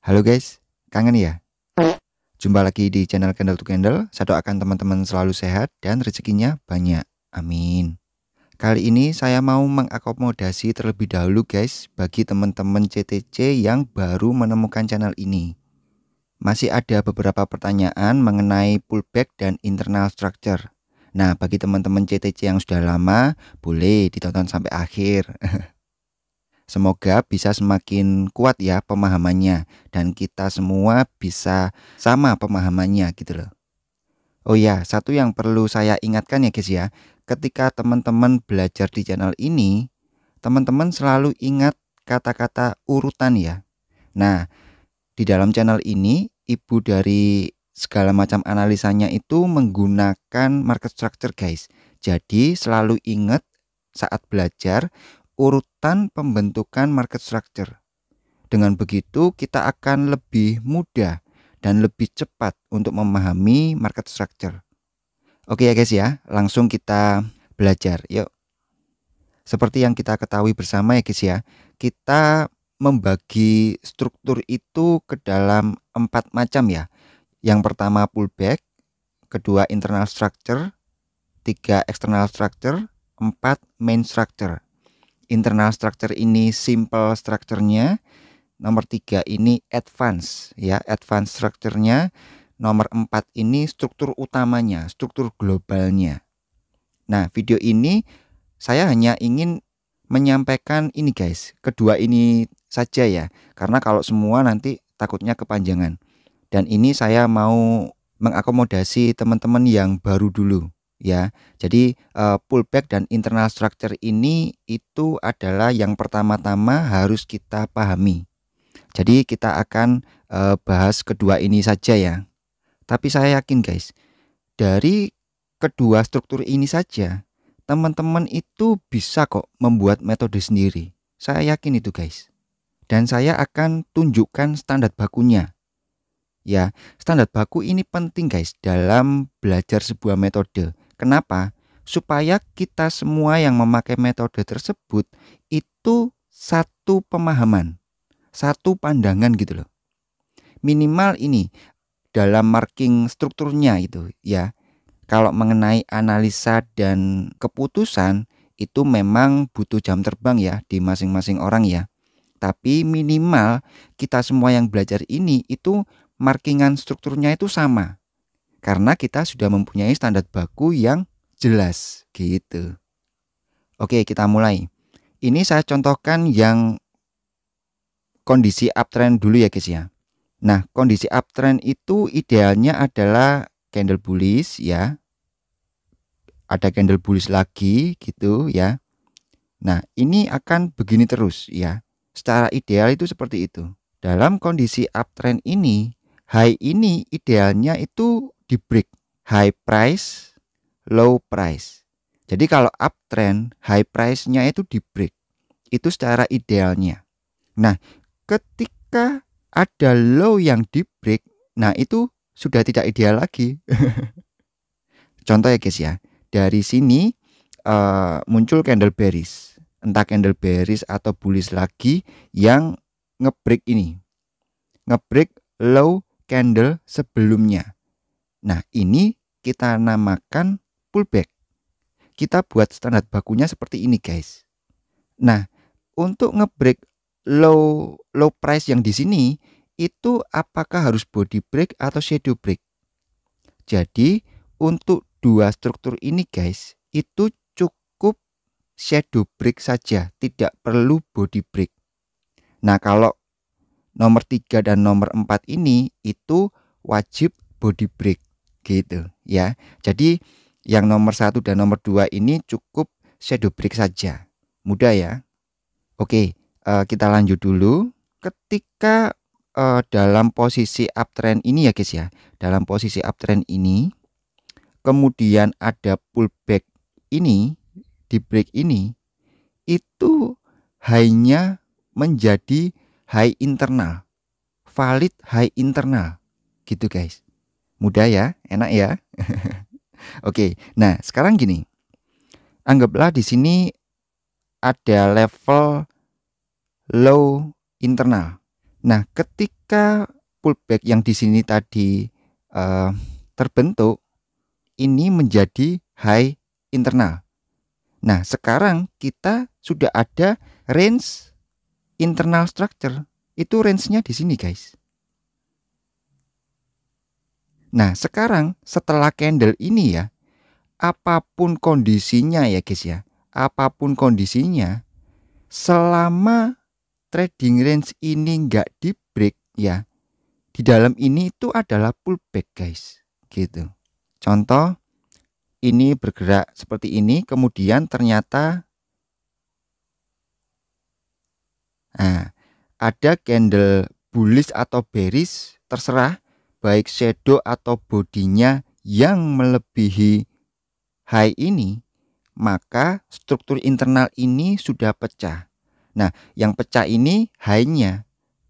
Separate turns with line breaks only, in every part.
Halo guys, kangen ya? Jumpa lagi di channel Candle to Candle. Saya doakan teman-teman selalu sehat dan rezekinya banyak. Amin. Kali ini saya mau mengakomodasi terlebih dahulu guys bagi teman-teman CTC yang baru menemukan channel ini. Masih ada beberapa pertanyaan mengenai pullback dan internal structure. Nah, bagi teman-teman CTC yang sudah lama, boleh ditonton sampai akhir. Semoga bisa semakin kuat ya pemahamannya dan kita semua bisa sama pemahamannya gitu loh. Oh ya, satu yang perlu saya ingatkan ya guys ya, ketika teman-teman belajar di channel ini, teman-teman selalu ingat kata-kata urutan ya. Nah, di dalam channel ini, ibu dari segala macam analisanya itu menggunakan market structure guys. Jadi selalu ingat saat belajar urutan pembentukan market structure. Dengan begitu kita akan lebih mudah dan lebih cepat untuk memahami market structure. Oke ya guys ya, langsung kita belajar yuk. Seperti yang kita ketahui bersama ya guys ya, kita membagi struktur itu ke dalam 4 macam ya. Yang pertama pullback, kedua internal structure, 3 external structure, 4 main structure. Internal structure ini simple structure-nya, nomor 3 ini advance ya, advance structure-nya, nomor 4 ini struktur utamanya, struktur globalnya. Nah, video ini saya hanya ingin menyampaikan ini guys, kedua ini saja ya, karena kalau semua nanti takutnya kepanjangan. Dan ini saya mau mengakomodasi teman-teman yang baru dulu ya. Jadi pullback dan internal structure ini itu adalah yang pertama-tama harus kita pahami. Jadi kita akan bahas kedua ini saja ya. Tapi saya yakin guys, dari kedua struktur ini saja teman-teman itu bisa kok membuat metode sendiri. Saya yakin itu guys. Dan saya akan tunjukkan standar bakunya. Ya, standar baku ini penting guys dalam belajar sebuah metode. Kenapa? Supaya kita semua yang memakai metode tersebut itu satu pemahaman, satu pandangan gitu loh. Minimal ini dalam marking strukturnya itu ya. Kalau mengenai analisa dan keputusan itu memang butuh jam terbang ya di masing-masing orang ya. Tapi minimal kita semua yang belajar ini itu markingan strukturnya itu sama. Karena kita sudah mempunyai standar baku yang jelas gitu. Oke, kita mulai. Ini saya contohkan yang kondisi uptrend dulu ya guys ya. Nah, kondisi uptrend itu idealnya adalah candle bullish ya. Ada candle bullish lagi gitu ya. Nah, ini akan begini terus ya. Secara ideal itu seperti itu. Dalam kondisi uptrend ini, high ini idealnya itu di break. High price, low price. Jadi kalau uptrend, high price-nya itu di break. Itu secara idealnya. Nah, ketika ada low yang di break, nah itu sudah tidak ideal lagi. Contoh ya guys ya. Dari sini muncul candle bearish. Entah candle bearish atau bullish lagi yang ngebreak ini. Ngebreak low candle sebelumnya. Nah, ini kita namakan pullback. Kita buat standar bakunya seperti ini, guys. Nah, untuk ngebreak low price yang di sini itu apakah harus body break atau shadow break? Jadi, untuk dua struktur ini, guys, itu cukup shadow break saja, tidak perlu body break. Nah, kalau nomor 3 dan nomor 4 ini itu wajib body break gitu ya. Jadi yang nomor 1 dan nomor 2 ini cukup shadow break saja. Mudah ya. Oke, kita lanjut dulu. Ketika dalam posisi uptrend ini ya guys ya. Dalam posisi uptrend ini kemudian ada pullback ini di break ini, itu high-nya menjadi high internal, valid high internal gitu guys. Mudah ya, enak ya. Oke, nah sekarang gini, anggaplah di sini ada level low internal. Nah, ketika pullback yang di sini tadi terbentuk, ini menjadi high internal. Nah, sekarang kita sudah ada range internal structure. Itu range-nya di sini, guys. Nah, sekarang setelah candle ini ya, apapun kondisinya ya guys ya, apapun kondisinya, selama trading range ini nggak di break ya, di dalam ini itu adalah pullback guys, gitu. Contoh, ini bergerak seperti ini, kemudian ternyata ada candle bullish atau bearish, terserah, baik shadow atau bodinya yang melebihi high ini, maka struktur internal ini sudah pecah. Nah, yang pecah ini high-nya,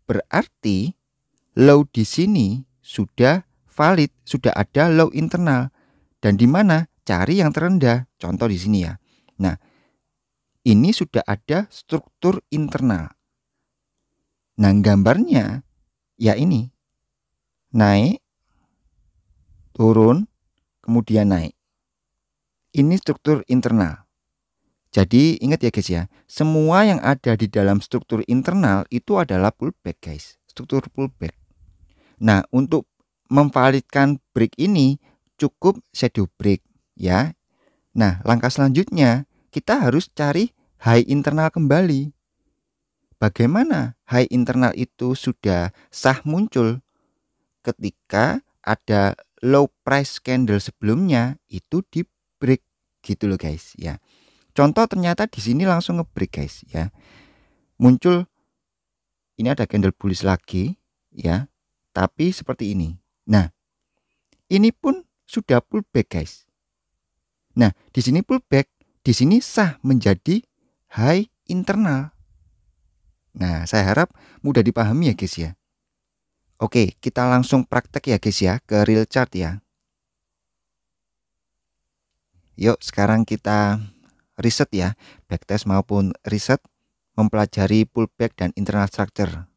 berarti low di sini sudah valid, sudah ada low internal. Dan di mana? Cari yang terendah. Contoh di sini ya. Nah, ini sudah ada struktur internal. Nah, gambarnya ya ini. Naik, turun, kemudian naik. Ini struktur internal. Jadi ingat ya guys ya, semua yang ada di dalam struktur internal itu adalah pullback guys, struktur pullback. Nah, untuk memvalidkan break ini cukup shadow break ya. Nah, langkah selanjutnya kita harus cari high internal kembali. Bagaimana high internal itu sudah sah muncul? Ketika ada low price candle sebelumnya itu di break gitu loh guys ya. Contoh ternyata di sini langsung ngebreak guys ya. Muncul ini ada candle bullish lagi ya. Tapi seperti ini. Nah, ini pun sudah pullback guys. Nah, di sini pullback, di sini sah menjadi high internal. Nah, saya harap mudah dipahami ya guys ya. Oke, kita langsung praktek ya guys ya ke real chart ya. Yuk, sekarang kita riset ya, backtest maupun riset, mempelajari pullback dan internal structure.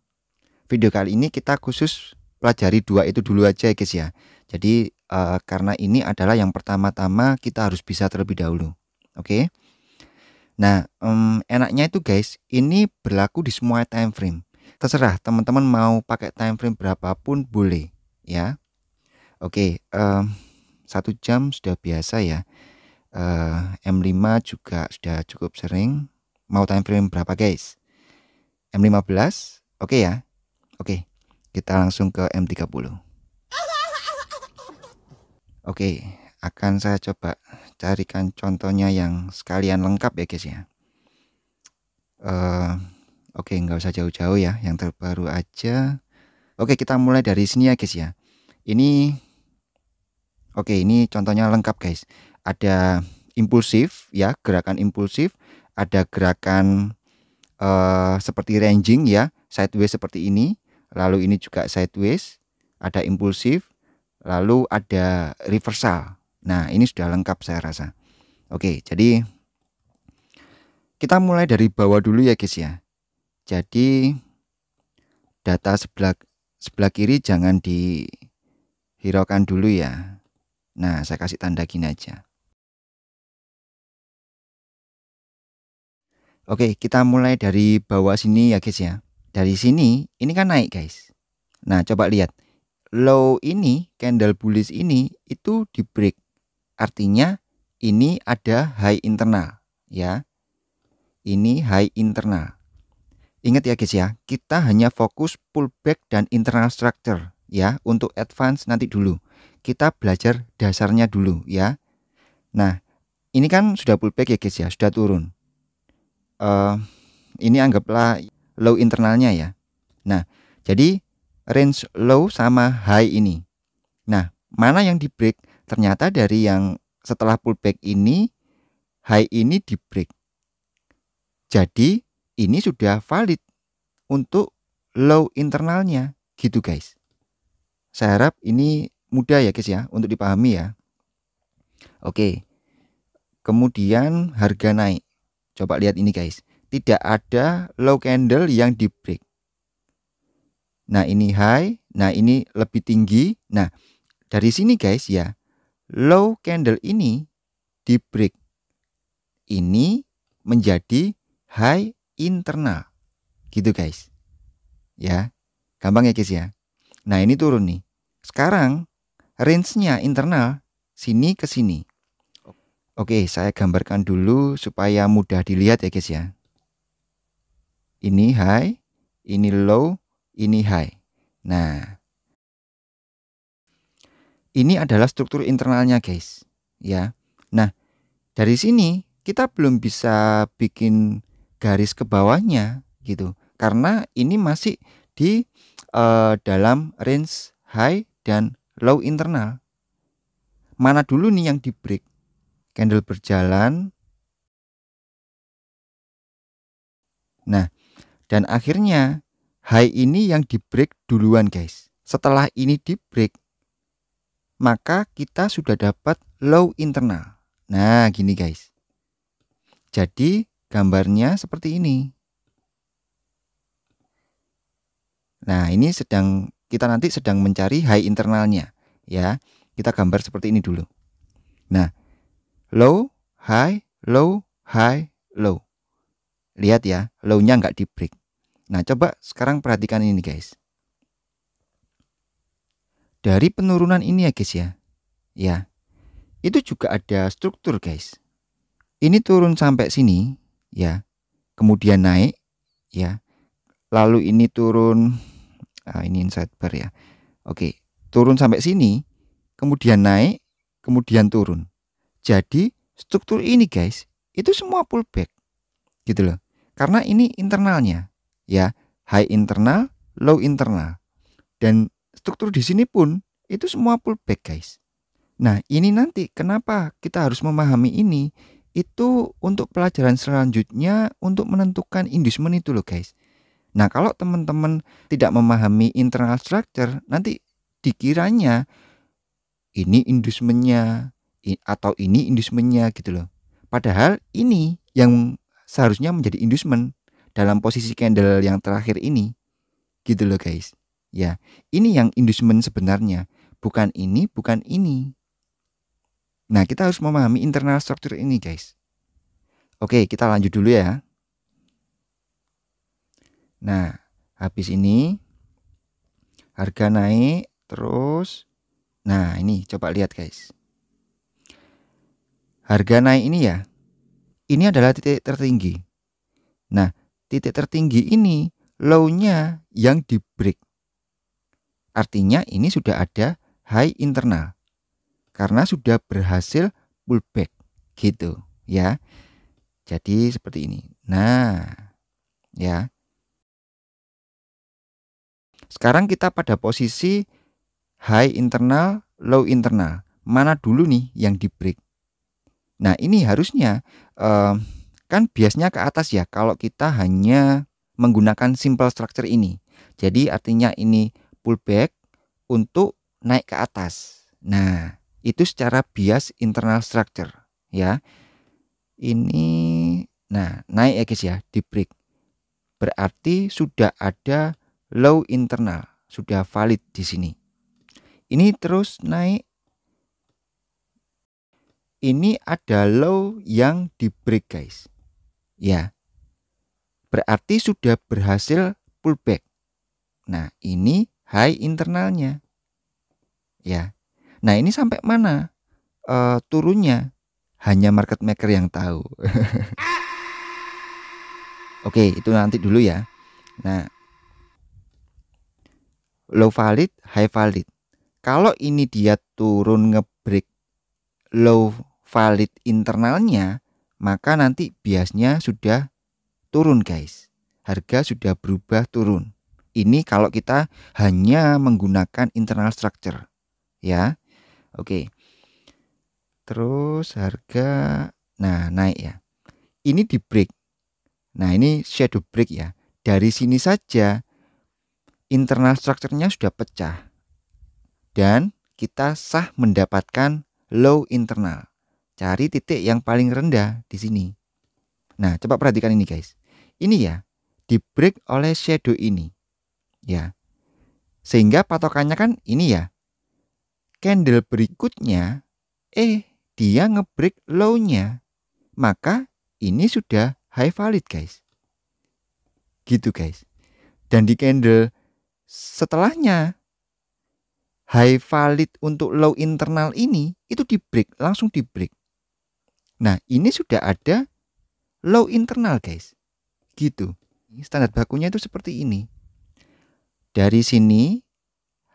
Video kali ini kita khusus pelajari dua itu dulu aja ya guys ya. Jadi karena ini adalah yang pertama-tama kita harus bisa terlebih dahulu. Oke. Nah, enaknya itu guys, ini berlaku di semua time frame. Terserah teman-teman mau pakai time frame berapapun boleh ya. Oke, 1 jam sudah biasa ya. M5 juga sudah cukup sering. Mau time frame berapa guys? M15 oke ya. Oke, kita langsung ke M30. Oke, akan saya coba carikan contohnya yang sekalian lengkap ya guys ya. Oke, nggak usah jauh-jauh ya, yang terbaru aja. Oke, kita mulai dari sini ya guys ya. Ini ini contohnya lengkap guys. Ada impulsif ya, gerakan impulsif, ada gerakan seperti ranging ya, sideways seperti ini, lalu ini juga sideways, ada impulsif, lalu ada reversal. Nah, ini sudah lengkap saya rasa. Oke, jadi kita mulai dari bawah dulu ya guys ya. Jadi data sebelah kiri jangan dihiraukan dulu ya. Nah, saya kasih tanda gini aja. Oke, kita mulai dari bawah sini ya guys ya. Dari sini, ini kan naik guys. Nah, coba lihat. Low ini, candle bullish ini, itu di break. Artinya, ini ada high internal ya. Ini high internal. Ingat ya guys ya, kita hanya fokus pullback dan internal structure ya. Untuk advance nanti dulu. Kita belajar dasarnya dulu ya. Nah, ini kan sudah pullback ya guys ya, sudah turun. Ini anggaplah low internalnya ya. Nah, jadi range low sama high ini. Nah, mana yang di break? Ternyata dari yang setelah pullback ini, high ini di break. Jadi ini sudah valid untuk low internalnya gitu guys. Saya harap ini mudah ya guys ya untuk dipahami ya. Oke. Kemudian harga naik. Coba lihat ini guys. Tidak ada low candle yang di break. Nah, ini high, nah ini lebih tinggi. Nah, dari sini guys ya, low candle ini di break. Ini menjadi high internal. Gitu guys. Ya, gampang ya guys ya. Nah, ini turun nih. Sekarang range-nya internal sini ke sini. Oke, saya gambarkan dulu supaya mudah dilihat ya guys ya. Ini high, ini low, ini high. Nah, ini adalah struktur internalnya guys. Ya. Nah, dari sini kita belum bisa bikin garis ke bawahnya gitu. Karena ini masih di dalam range high dan low internal. Mana dulu nih yang di break? Candle berjalan. Nah, dan akhirnya high ini yang di break duluan guys. Setelah ini di break, maka kita sudah dapat low internal. Nah, gini guys. Jadi gambarnya seperti ini. Nah, ini kita nanti sedang mencari high internalnya ya. Kita gambar seperti ini dulu. Nah, low, high, low, high, low. Lihat ya, low-nya nggak di break. Nah, coba sekarang perhatikan ini guys. Dari penurunan ini ya guys ya. Ya. Itu juga ada struktur guys. Ini turun sampai sini ya. Kemudian naik ya. Lalu ini turun, ini inside bar ya. Oke, turun sampai sini, kemudian naik, kemudian turun. Jadi struktur ini guys, itu semua pullback gitu loh. Karena ini internalnya ya, high internal, low internal. Dan struktur di sini pun itu semua pullback guys. Nah, ini nanti kenapa kita harus memahami ini? Itu untuk pelajaran selanjutnya untuk menentukan inducement itu loh guys. Nah, kalau teman-teman tidak memahami internal structure, nanti dikiranya ini inducementnya atau ini inducementnya gitu loh. Padahal ini yang seharusnya menjadi inducement dalam posisi candle yang terakhir ini. Gitu loh guys. Ya, ini yang inducement sebenarnya. Bukan ini, bukan ini. Nah, kita harus memahami internal structure ini guys. Oke, kita lanjut dulu ya. Nah, habis ini harga naik terus. Nah, ini coba lihat guys. Harga naik ini ya. Ini adalah titik tertinggi. Nah, titik tertinggi ini low-nya yang di break. Artinya ini sudah ada high internal. Karena sudah berhasil pullback gitu ya. Jadi seperti ini. Nah, ya. Sekarang kita pada posisi high internal, low internal. Mana dulu nih yang di break? Nah, ini harusnya kan biasanya ke atas ya kalau kita hanya menggunakan simple structure ini. Jadi artinya ini pullback untuk naik ke atas. Nah, itu secara bias internal structure ya. Ini nah naik ya guys ya di break. Berarti sudah ada low internal, sudah valid di sini. Ini terus naik. Ini ada low yang di break guys. Ya. Berarti sudah berhasil pullback. Nah, ini high internalnya. Ya. Nah, ini sampai mana turunnya? Hanya market maker yang tahu. Oke, itu nanti dulu ya. Nah, low valid, high valid. Kalau ini dia turun ngebreak low valid internalnya, maka nanti biasnya sudah turun guys. Harga sudah berubah turun. Ini kalau kita hanya menggunakan internal structure ya. Oke. Terus harga nah naik ya. Ini di break. Nah, ini shadow break ya. Dari sini saja internal structure-nya sudah pecah. Dan kita sah mendapatkan low internal. Cari titik yang paling rendah di sini. Nah, coba perhatikan ini guys. Ini ya, di break oleh shadow ini. Ya. Sehingga patokannya kan ini ya. Candle berikutnya dia ngebreak low-nya. Maka ini sudah high valid guys. Gitu guys. Dan di candle setelahnya high valid untuk low internal ini itu di break, langsung di break. Nah, ini sudah ada low internal guys. Gitu. Standar bakunya itu seperti ini. Dari sini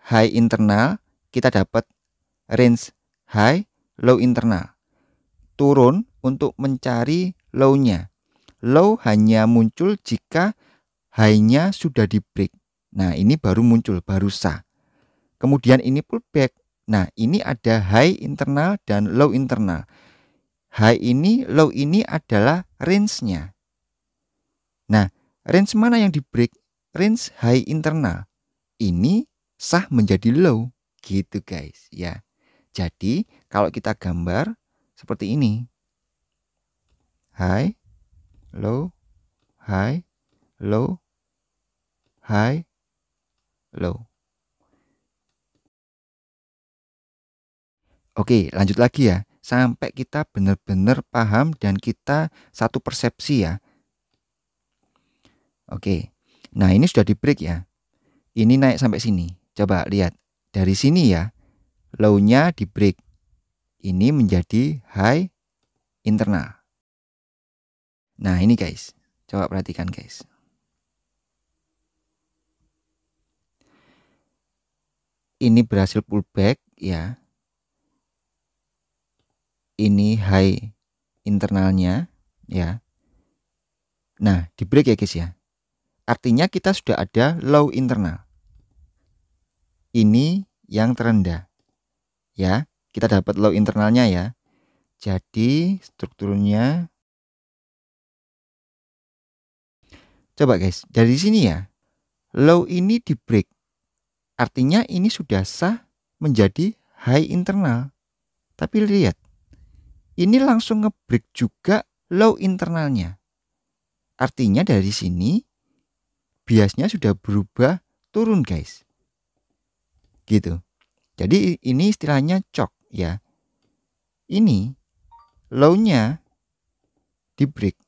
high internal kita dapat range high, low internal. Turun untuk mencari low-nya. Low hanya muncul jika high-nya sudah di break. Nah, ini baru muncul, baru sah. Kemudian ini pullback. Nah, ini ada high internal dan low internal. High ini, low ini adalah range-nya. Nah, range mana yang di break? Range high internal. Ini sah menjadi low. Gitu guys ya. Jadi kalau kita gambar seperti ini. High, low, high, low, high, low. Oke, lanjut lagi ya. Sampai kita benar-benar paham dan kita satu persepsi ya. Oke. Nah, ini sudah di break ya. Ini naik sampai sini. Coba lihat. Dari sini ya. Low-nya di break. Ini menjadi high internal. Nah, ini guys. Coba perhatikan guys. Ini berhasil pullback ya. Ini high internalnya ya. Nah, di break ya guys ya. Artinya kita sudah ada low internal. Ini yang terendah. Ya, kita dapat low internalnya ya. Jadi strukturnya coba guys, dari sini ya. Low ini di break. Artinya ini sudah sah menjadi high internal. Tapi lihat. Ini langsung ngebreak juga low internalnya. Artinya dari sini biasnya sudah berubah turun guys. Gitu. Jadi ini istilahnya cok ya. Ini low-nya di break.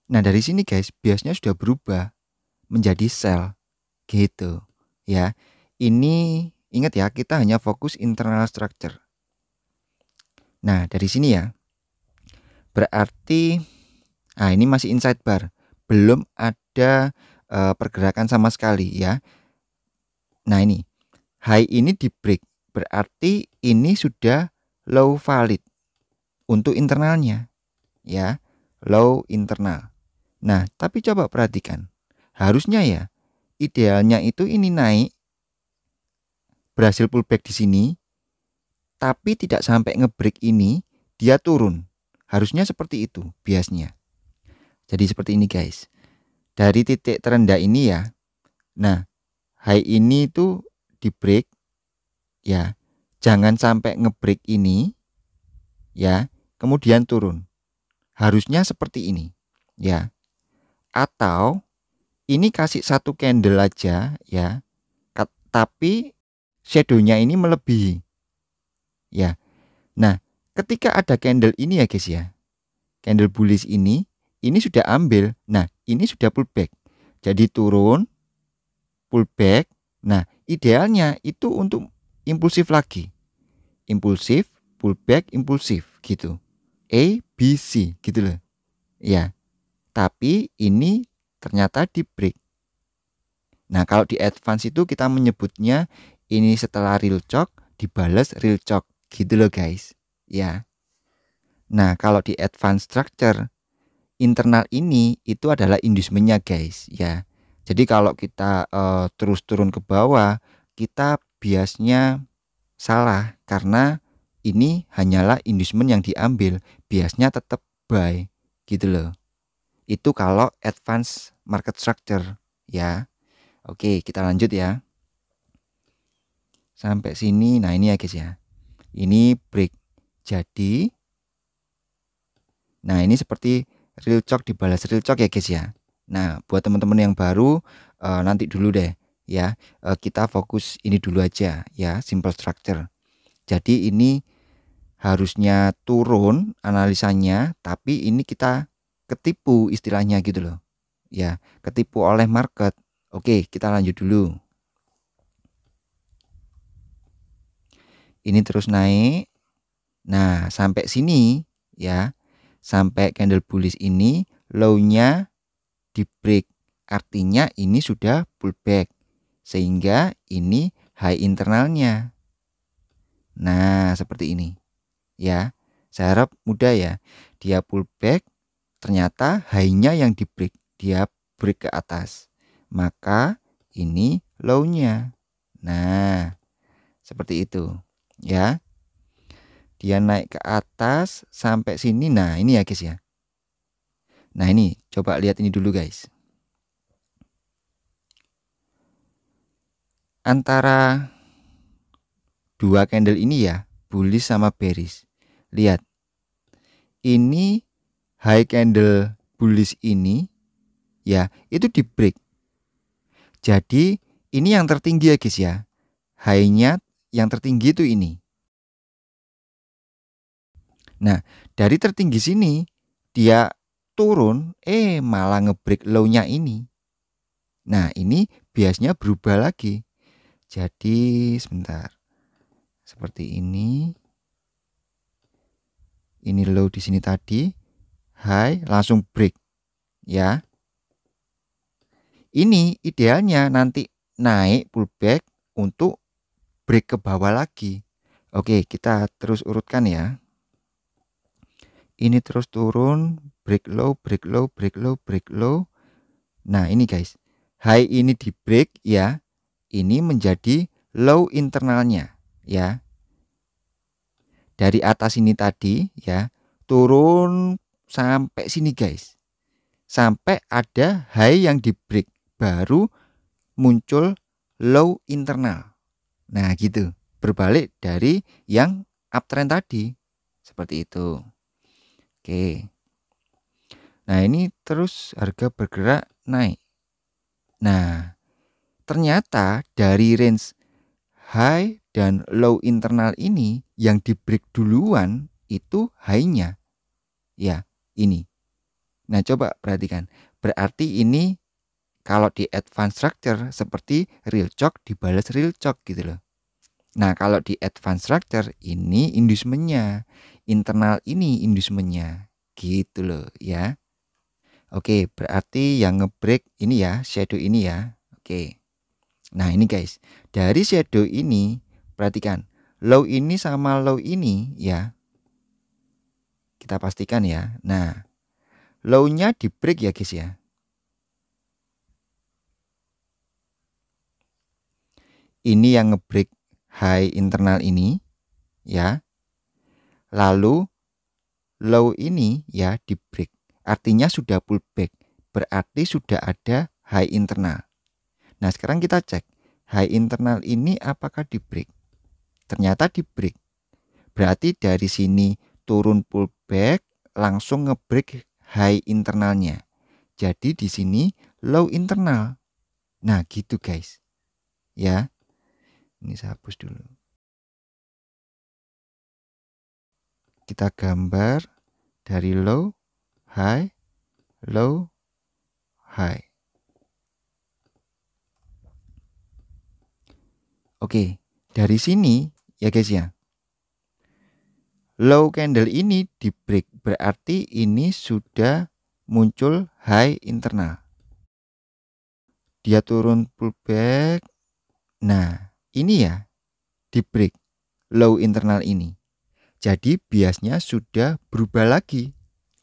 Nah, dari sini guys biasanya sudah berubah menjadi sell gitu ya. Ini ingat ya, kita hanya fokus internal structure. Nah, dari sini ya. Berarti ini masih inside bar. Belum ada pergerakan sama sekali ya. Nah, ini high ini di break. Berarti ini sudah low valid untuk internalnya ya. Low internal. Nah, tapi coba perhatikan. Harusnya ya, idealnya itu ini naik, berhasil pullback di sini, tapi tidak sampai ngebreak ini, dia turun. Harusnya seperti itu biasanya. Jadi seperti ini guys. Dari titik terendah ini ya. Nah, high ini itu di break ya. Jangan sampai ngebreak ini ya, kemudian turun. Harusnya seperti ini ya. Atau ini kasih satu candle aja ya. Tapi shadownya ini melebihi. Ya. Nah, ketika ada candle ini ya guys ya. Candle bullish ini sudah ambil. Nah, ini sudah pullback. Jadi turun, pullback. Nah, idealnya itu untuk impulsif lagi. Impulsif, pullback, impulsif gitu. A, B, C gitu loh. Ya. Tapi ini ternyata di break. Nah, kalau di advance itu kita menyebutnya ini setelah real chalk dibalas real chalk gitu loh guys. Ya. Nah, kalau di advance structure internal ini itu adalah inducementnya guys ya. Jadi kalau kita terus turun ke bawah, kita biasnya salah karena ini hanyalah inducement yang diambil, biasnya tetap buy gitu loh. Itu kalau advance market structure ya. Oke, kita lanjut ya. Sampai sini, nah ini ya guys ya. Ini break. Jadi, nah ini seperti real chalk dibalas real chalk ya guys ya. Nah, buat teman-teman yang baru nanti dulu deh ya. Kita fokus ini dulu aja ya, simple structure. Jadi ini harusnya turun analisanya, tapi ini kita ketipu istilahnya gitu loh. Ya, ketipu oleh market. Oke, kita lanjut dulu. Ini terus naik. Nah, sampai sini ya. Sampai candle bullish ini low-nya di break. Artinya ini sudah pullback. Sehingga ini high internalnya. Nah, seperti ini. Ya, saya harap mudah ya. Dia pullback, ternyata high-nya yang di break. Dia break ke atas. Maka ini low-nya. Nah, seperti itu. Ya. Dia naik ke atas sampai sini. Nah, ini ya guys ya. Nah, ini coba lihat ini dulu guys. Antara dua candle ini ya, bullish sama bearish. Lihat. Ini high candle bullish ini ya, itu di break. Jadi, ini yang tertinggi ya guys ya. High-nya yang tertinggi itu ini. Nah, dari tertinggi sini dia turun, malah ngebreak low-nya ini. Nah, ini biasanya berubah lagi. Jadi, sebentar. Seperti ini. Ini low di sini tadi, high langsung break. Ya. Ini idealnya nanti naik pullback untuk break ke bawah lagi. Oke, kita terus urutkan ya. Ini terus turun, break low, break low, break low, break low. Nah, ini guys. High ini di break ya. Ini menjadi low internalnya ya. Dari atas ini tadi ya, turun sampai sini guys. Sampai ada high yang di break, baru muncul low internal. Nah, gitu. Berbalik dari yang uptrend tadi. Seperti itu. Oke. Nah, ini terus harga bergerak naik. Nah, ternyata dari range high dan low internal ini yang di break duluan itu high-nya. Ya, ini. Nah, coba perhatikan. Berarti ini kalau di advanced structure seperti real chalk dibalas real chalk gitu loh. Nah, kalau di advanced structure ini inducementnya, internal ini inducementnya, gitu loh ya. Oke, berarti yang ngebreak ini ya, shadow ini ya. Oke. Nah, ini guys, dari shadow ini perhatikan, low ini sama low ini ya. Kita pastikan ya. Nah, low-nya di break ya guys ya. Ini yang ngebreak high internal ini ya. Lalu low ini ya di break. Artinya sudah pullback. Berarti sudah ada high internal. Nah, sekarang kita cek. High internal ini apakah di break? Ternyata di break. Berarti dari sini turun pullback langsung ngebreak high internalnya. Jadi di sini low internal. Nah, gitu guys. Ya. Ini saya hapus dulu. Kita gambar dari low, high, low, high. Oke, dari sini ya guys ya. Low candle ini di break, berarti ini sudah muncul high internal. Dia turun pullback. Nah, ini ya di break low internal ini. Jadi biasnya sudah berubah lagi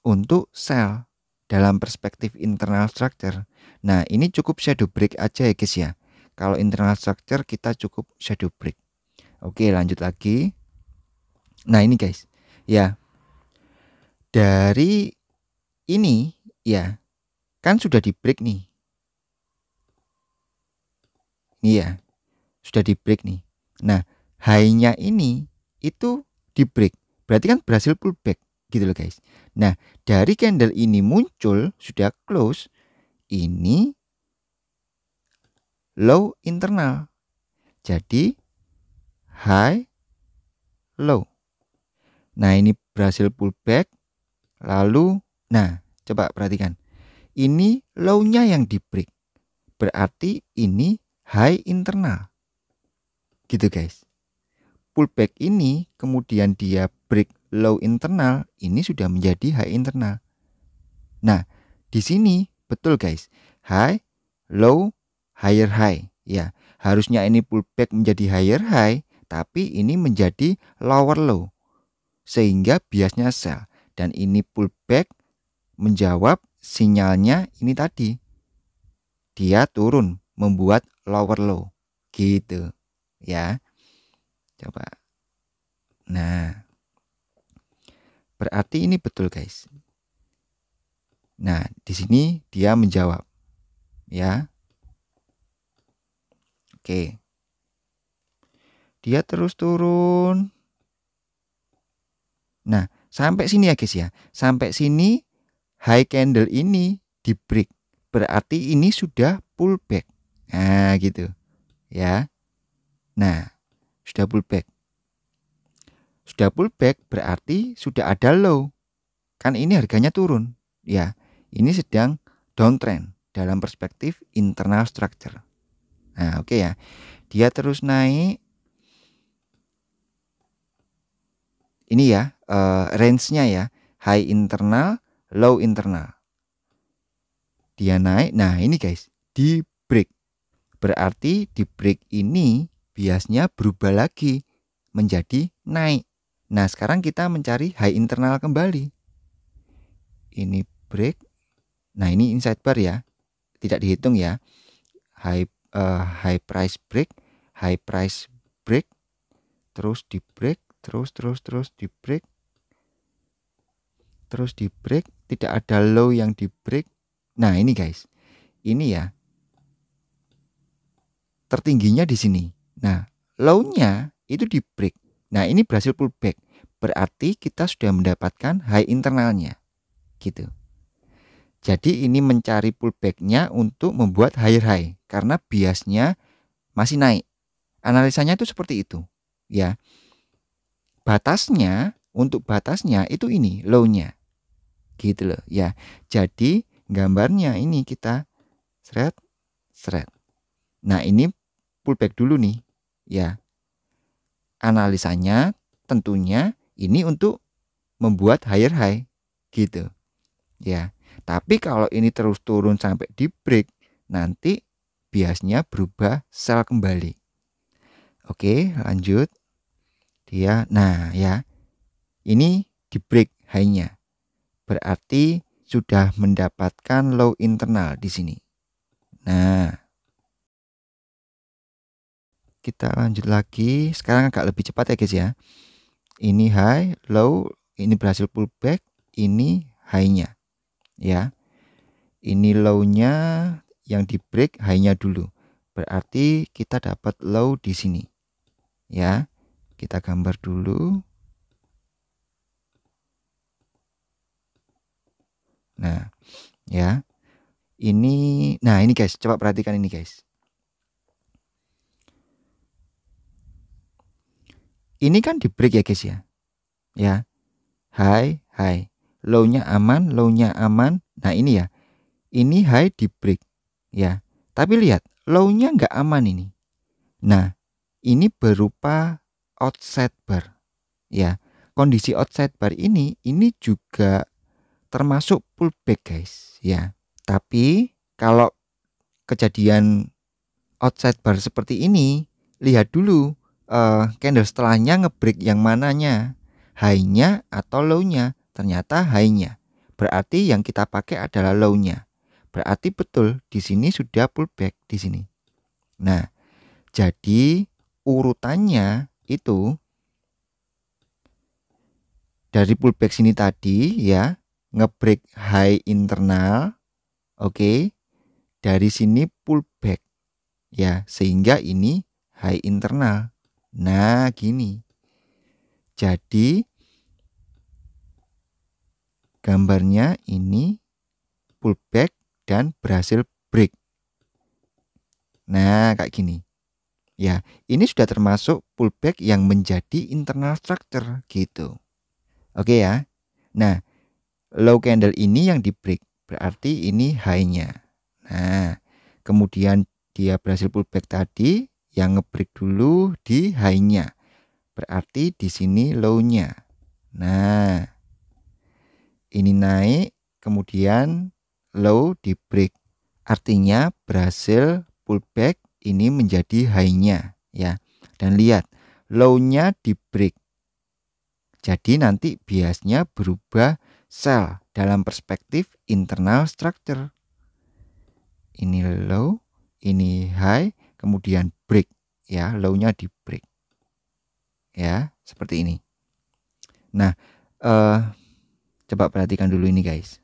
untuk sell dalam perspektif internal structure. Nah, ini cukup shadow break aja ya guys ya. Kalau internal structure kita cukup shadow break. Oke, lanjut lagi. Nah, ini guys. Ya. Dari ini ya, kan sudah di break nih. Ini ya. Sudah di break nih. Nah, high-nya ini itu di break. Berarti kan berhasil pullback gitu loh guys. Nah, dari candle ini muncul sudah close, ini low internal. Jadi high, low. Nah, ini berhasil pullback. Lalu, nah, coba perhatikan. Ini low-nya yang di break. Berarti ini high internal. Gitu guys. Pullback ini kemudian dia break low internal, ini sudah menjadi high internal. Nah, di sini betul guys. High, low, higher high. Ya, harusnya ini pullback menjadi higher high, tapi ini menjadi lower low. Sehingga biasnya sell. Dan ini pullback menjawab sinyalnya ini tadi. Dia turun membuat lower low. Gitu. Ya. Coba. Nah. Berarti ini betul guys. Nah, di sini dia menjawab. Ya. Oke. Dia terus turun. Nah, sampai sini ya guys ya. Sampai sini high candle ini di break. Berarti ini sudah pullback. Nah, gitu. Ya. Nah, sudah pullback. Sudah pullback berarti sudah ada low. Kan ini harganya turun. Ya, ini sedang downtrend dalam perspektif internal structure. Nah, oke ya. Dia terus naik. Ini ya, range-nya ya. High internal, low internal. Dia naik. Nah, ini guys, di break. Berarti di break ini biasnya berubah lagi menjadi naik. Nah, sekarang kita mencari high internal kembali. Ini break. Nah, ini inside bar ya. Tidak dihitung ya. High price break, high price break, terus di break, terus di break. Terus di break, tidak ada low yang di break. Nah, ini guys. Ini ya. Tertingginya di sini. Nah, low-nya itu di break. Nah, ini berhasil pullback. Berarti kita sudah mendapatkan high internalnya. Gitu. Jadi ini mencari pullback-nya untuk membuat higher high. Karena biasnya masih naik. Analisanya itu seperti itu. Ya. Batasnya, untuk batasnya itu ini, low-nya. Gitu loh. Ya. Jadi gambarnya ini kita seret. Nah, ini pullback dulu nih. Ya. Analisanya tentunya ini untuk membuat higher high. Gitu. Ya. Tapi kalau ini terus turun sampai di break, nanti biasanya berubah sell kembali. Oke, lanjut. Dia, nah ya. Ini di break high-nya. Berarti sudah mendapatkan low internal di sini. Nah, kita lanjut lagi. Sekarang agak lebih cepat ya guys ya. Ini high, low, ini berhasil pullback, ini high-nya. Ya. Ini low-nya yang di break high-nya dulu. Berarti kita dapat low di sini. Ya. Kita gambar dulu. Nah, ya. Ini, nah ini guys, coba perhatikan ini guys. Ini kan di break ya guys ya. Ya. High, high. Low-nya aman, low-nya aman. Nah, ini ya. Ini high di break. Ya. Tapi lihat, low-nya nggak aman ini. Nah, ini berupa outside bar. Ya. Kondisi outside bar ini juga termasuk pullback guys. Ya. Tapi kalau kejadian outside bar seperti ini, lihat dulu candle setelahnya ngebreak yang mananya, high-nya atau low-nya. Ternyata high-nya. Berarti yang kita pakai adalah low-nya. Berarti betul di sini sudah pullback di sini. Nah, jadi urutannya itu dari pullback sini tadi ya, ngebreak high internal. Oke. Dari sini pullback. Ya, sehingga ini high internal. Nah, gini. Jadi gambarnya ini pullback dan berhasil break. Nah, kayak gini. Ya, ini sudah termasuk pullback yang menjadi internal structure gitu. Oke ya. Nah, low candle ini yang di break, berarti ini high-nya. Nah, kemudian dia berhasil pullback tadi, yang ngebreak dulu di high-nya. Berarti di sini low-nya. Nah, ini naik, kemudian low di break. Artinya berhasil pullback, ini menjadi high-nya ya. Dan lihat, low-nya di break. Jadi nanti biasnya berubah sell dalam perspektif internal structure. Ini low, ini high, kemudian break ya, low-nya di break. Ya, seperti ini. Nah, coba perhatikan dulu ini guys.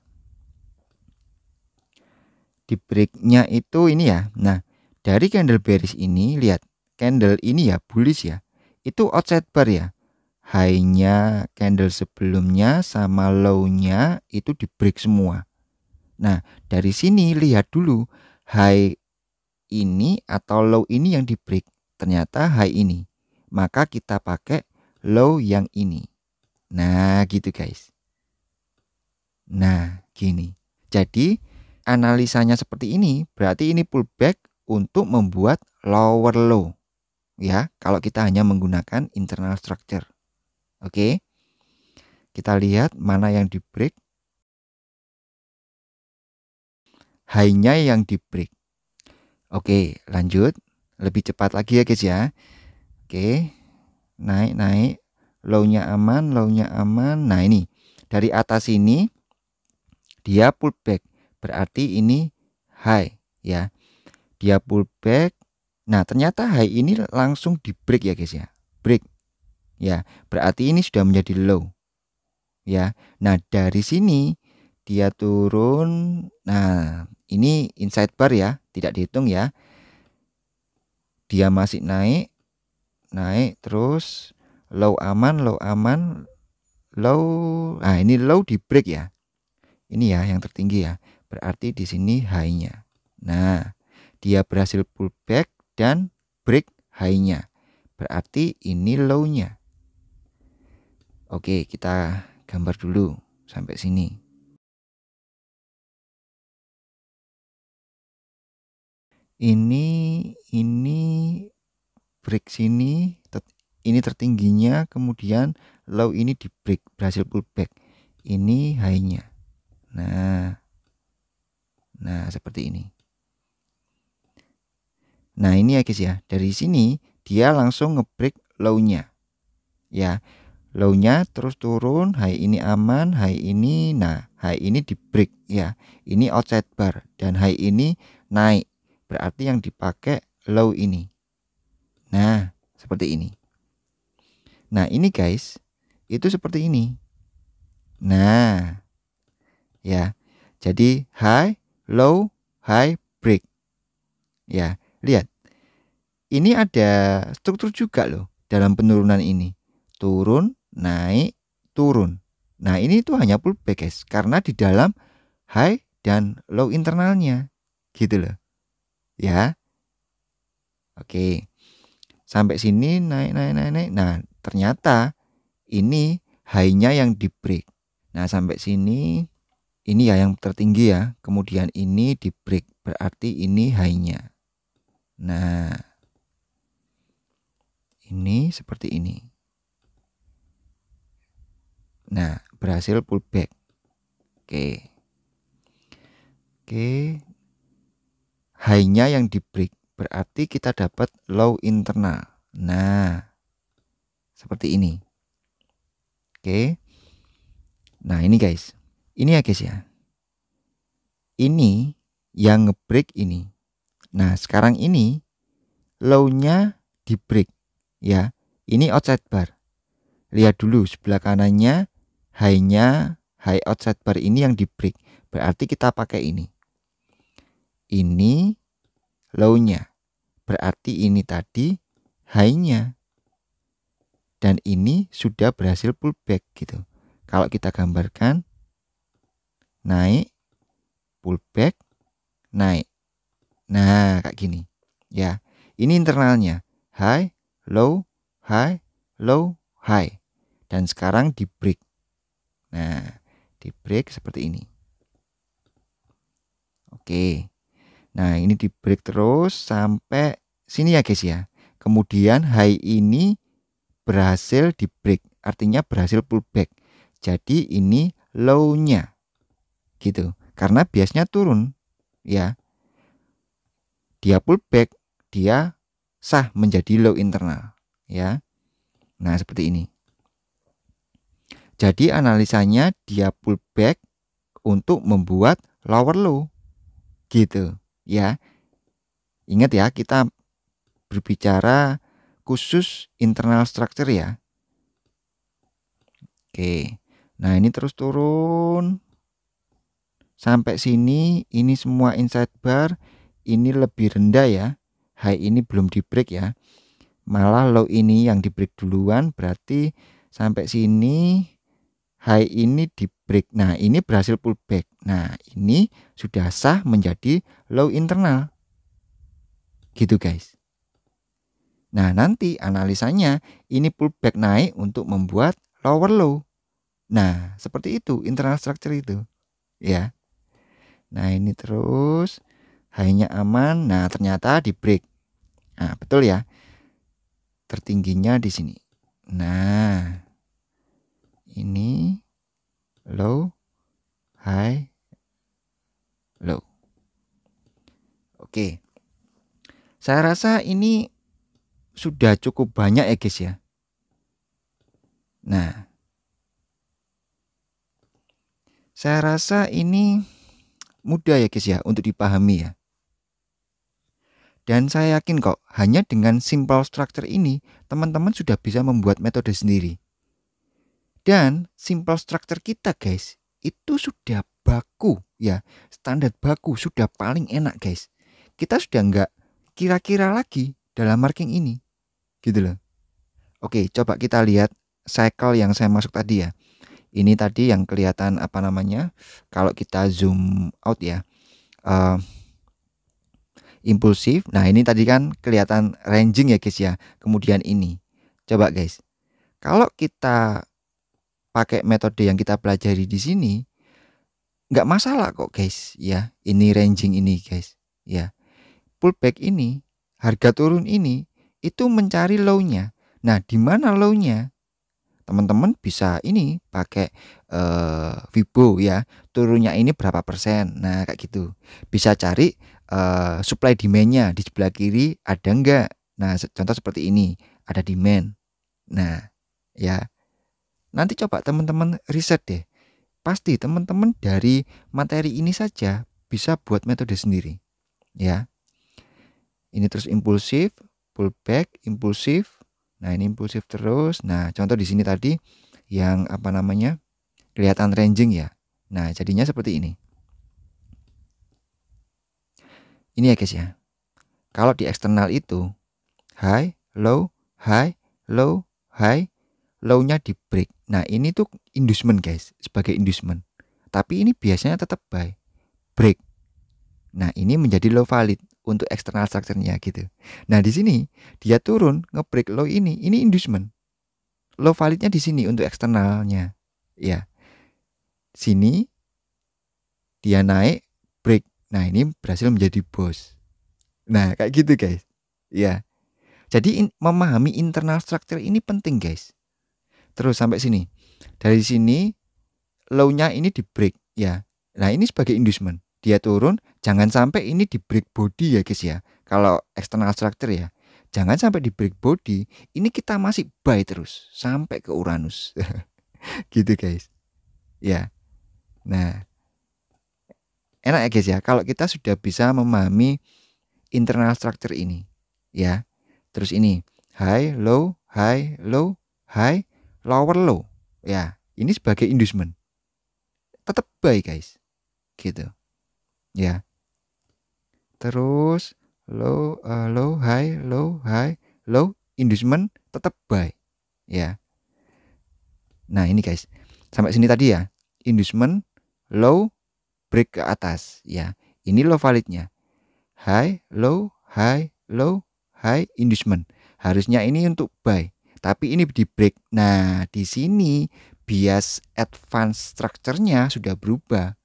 Di breaknya itu ini ya. Nah, dari candle bearish ini lihat, candle ini ya bullish ya. Itu outside bar ya. High-nya candle sebelumnya sama low-nya itu di break semua. Nah, dari sini lihat dulu high ini atau low ini yang di break. Ternyata high ini. Maka kita pakai low yang ini. Nah, gitu guys. Nah, gini. Jadi, analisanya seperti ini, berarti ini pullback untuk membuat lower low. Ya, kalau kita hanya menggunakan internal structure. Oke. Kita lihat mana yang di break. High-nya yang di break. Oke, lanjut. Lebih cepat lagi ya guys ya. Oke. Naik. Low-nya aman, low-nya aman. Nah, ini. Dari atas ini dia pullback. Berarti ini high ya. Dia pullback. Nah, ternyata high ini langsung di break ya guys ya. Break. Ya, berarti ini sudah menjadi low. Ya. Nah, dari sini dia turun. Nah, ini inside bar ya, tidak dihitung ya. Dia masih naik terus low aman, low. Nah, ini low di break ya. Ini ya yang tertinggi ya. Berarti di sini high-nya. Nah, dia berhasil pullback dan break high-nya. Berarti ini low-nya. Oke, kita gambar dulu sampai sini. Ini break sini, ini tertingginya, kemudian low ini di break, berhasil pullback. Ini high-nya. Nah, seperti ini. Nah, ini ya guys ya. Dari sini dia langsung ngebreak low-nya. Ya, low-nya terus turun, high ini aman, high ini, nah, high ini di break ya. Ini outside bar dan high ini naik. Berarti yang dipakai low ini. Nah, seperti ini. Nah, ini guys, itu seperti ini. Nah, ya. Jadi high, low, high, break. Ya, lihat. Ini ada struktur juga loh dalam penurunan ini. Turun, naik, turun. Nah, ini tuh hanya pullback guys, karena di dalam high dan low internalnya. Gitu loh. Ya. Oke. Sampai sini naik. Nah, ternyata ini high-nya yang di break. Nah, sampai sini ini ya yang tertinggi ya. Kemudian ini di break. Berarti ini high-nya. Nah, ini seperti ini. Nah, berhasil pullback. Oke. High-nya yang di break. Berarti kita dapat low internal. Nah, seperti ini. Oke. Nah, ini guys. Ini ya guys ya. Ini yang ngebreak ini. Nah, sekarang ini low-nya di break ya. Ini outside bar. Lihat dulu sebelah kanannya, high-nya, high outside bar ini yang di break. Berarti kita pakai ini. Ini low-nya. Berarti ini tadi high-nya. Dan ini sudah berhasil pullback gitu. Kalau kita gambarkan, naik, pullback, naik. Nah, kayak gini. Ya, ini internalnya. High, low, high, low, high. Dan sekarang di break. Nah, di break seperti ini. Oke. Nah, ini di break terus sampai sini ya guys ya. Kemudian high ini berhasil di break, artinya berhasil pullback. Jadi ini low-nya. Gitu. Karena biasanya turun, ya. Dia pullback, dia sah menjadi low internal, ya. Nah, seperti ini. Jadi analisanya dia pullback untuk membuat lower low. Gitu, ya. Ingat ya, kita berbicara khusus internal structure ya. Oke. Nah, ini terus turun sampai sini. Ini semua inside bar. Ini lebih rendah ya. High ini belum di break ya. Malah low ini yang di break duluan, berarti sampai sini high ini di break. Nah, ini berhasil pullback. Nah, ini sudah sah menjadi low internal. Gitu guys. Nah, nanti analisanya ini pullback naik untuk membuat lower low. Nah, seperti itu internal structure itu, ya. Nah, ini terus high-nya aman. Nah, ternyata di break. Nah, betul ya. Tertingginya di sini. Nah, ini low, high, low. Oke. Saya rasa ini sudah cukup banyak ya guys ya. Nah, saya rasa ini mudah ya guys ya untuk dipahami ya. Dan saya yakin kok hanya dengan simple structure ini teman-teman sudah bisa membuat metode sendiri. Dan simple structure kita guys itu sudah baku ya, standar baku, sudah paling enak guys. Kita sudah nggak kira-kira lagi dalam marking ini, gitu loh. Oke, coba kita lihat cycle yang saya masuk tadi ya. Ini tadi yang kelihatan apa namanya, kalau kita zoom out ya, impulsif. Nah, ini tadi kan kelihatan ranging ya guys ya. Kemudian ini, coba guys, kalau kita pakai metode yang kita pelajari di sini, nggak masalah kok guys ya. Ini ranging ini guys ya. Pullback ini, harga turun ini itu mencari low-nya. Nah, di mana low-nya? Teman-teman bisa ini pakai Fibo ya, turunnya ini berapa persen. Nah, kayak gitu. Bisa cari supply demand-nya di sebelah kiri ada enggak. Nah, contoh seperti ini, ada demand. Nah, ya. Nanti coba teman-teman riset deh. Pasti teman-teman dari materi ini saja bisa buat metode sendiri. Ya. Ini terus impulsif, pullback, impulsif. Nah, ini impulsif terus. Nah, contoh di sini tadi yang apa namanya? Kelihatan ranging ya. Nah, jadinya seperti ini. Ini ya guys ya. Kalau di eksternal itu high, low, high, low, high, low-nya di break. Nah, ini tuh inducement guys, sebagai inducement. Tapi ini biasanya tetap buy, break. Nah, ini menjadi low valid untuk eksternal structure-nya gitu. Nah, di sini dia turun nge-break low ini inducement. Low validnya di sini untuk eksternalnya. Ya. Sini dia naik, break. Nah, ini berhasil menjadi boss. Nah, kayak gitu guys. Ya. Jadi memahami internal structure ini penting guys. Terus sampai sini. Dari sini low-nya ini di break ya. Nah, ini sebagai inducement. Dia turun, jangan sampai ini di break body ya guys ya. Kalau external structure ya. Jangan sampai di break body, ini kita masih buy terus sampai ke Uranus. Gitu guys. Ya. Nah, enak ya guys ya kalau kita sudah bisa memahami internal structure ini. Ya. Terus ini high, low, high, low, high, lower low. Ya, ini sebagai inducement. Tetap buy guys. Gitu. Ya. Terus low, low, high, low, inducement tetap buy. Ya. Nah, ini guys. Sampai sini tadi ya. Inducement, low, break ke atas. Ya. Ini low validnya. High, low, low, high, inducement. Harusnya ini untuk buy, tapi ini di break. Nah, di sini bias advance structure-nya sudah berubah,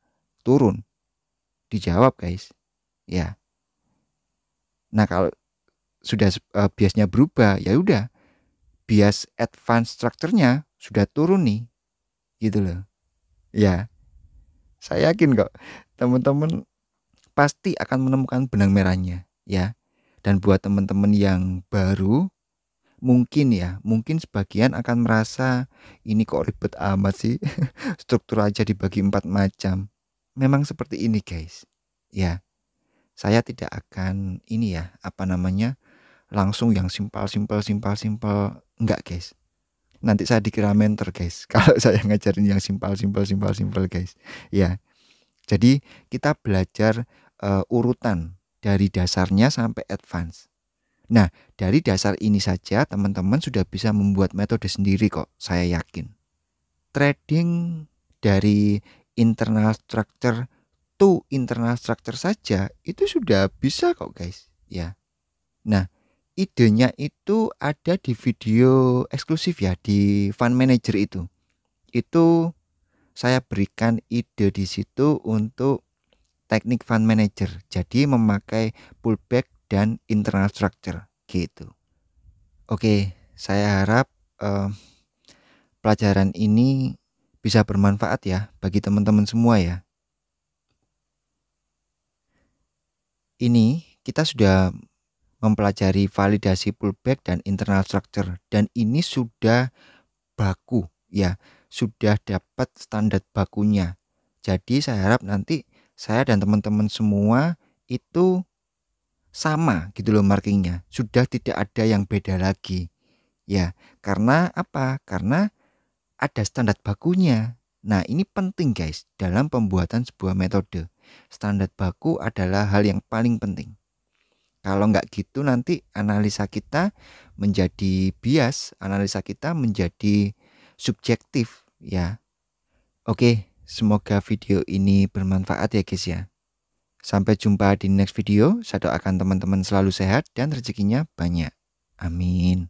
turun. Dijawab, guys. Ya. Nah, kalau sudah biasnya berubah, ya udah. Bias advance structure-nya sudah turun nih. Gitu loh. Ya. Saya yakin kok teman-teman pasti akan menemukan benang merahnya, ya. Dan buat teman-teman yang baru, mungkin sebagian akan merasa ini kok ribet amat sih. Struktur aja dibagi 4 macam. Memang seperti ini, guys. Ya. Saya tidak akan langsung yang simpel. Enggak, guys. Nanti saya dikira mentor, guys. Kalau saya ngajarin yang simpel, guys. Ya. Jadi kita belajar urutan dari dasarnya sampai advance. Nah, dari dasar ini saja teman-teman sudah bisa membuat metode sendiri kok, saya yakin. Trading dari internal structure to internal structure saja itu sudah bisa kok, guys, ya. Nah, idenya itu ada di video eksklusif ya di Fund Manager itu. Itu saya berikan ide di situ untuk teknik Fund Manager. Jadi memakai pullback dan internal structure gitu. Oke, saya harap pelajaran ini bisa bermanfaat ya bagi teman-teman semua ya. Ini kita sudah mempelajari validasi pullback dan internal structure dan ini sudah baku ya, sudah dapat standar bakunya. Jadi saya harap nanti saya dan teman-teman semua itu sama gitu loh markingnya. Sudah tidak ada yang beda lagi. Ya, karena apa? Karena ada standar bakunya. Nah, ini penting guys dalam pembuatan sebuah metode. Standar baku adalah hal yang paling penting. Kalau nggak gitu nanti analisa kita menjadi bias, analisa kita menjadi subjektif ya. Oke, semoga video ini bermanfaat ya guys ya. Sampai jumpa di next video. Saya doakan teman-teman selalu sehat dan rezekinya banyak. Amin.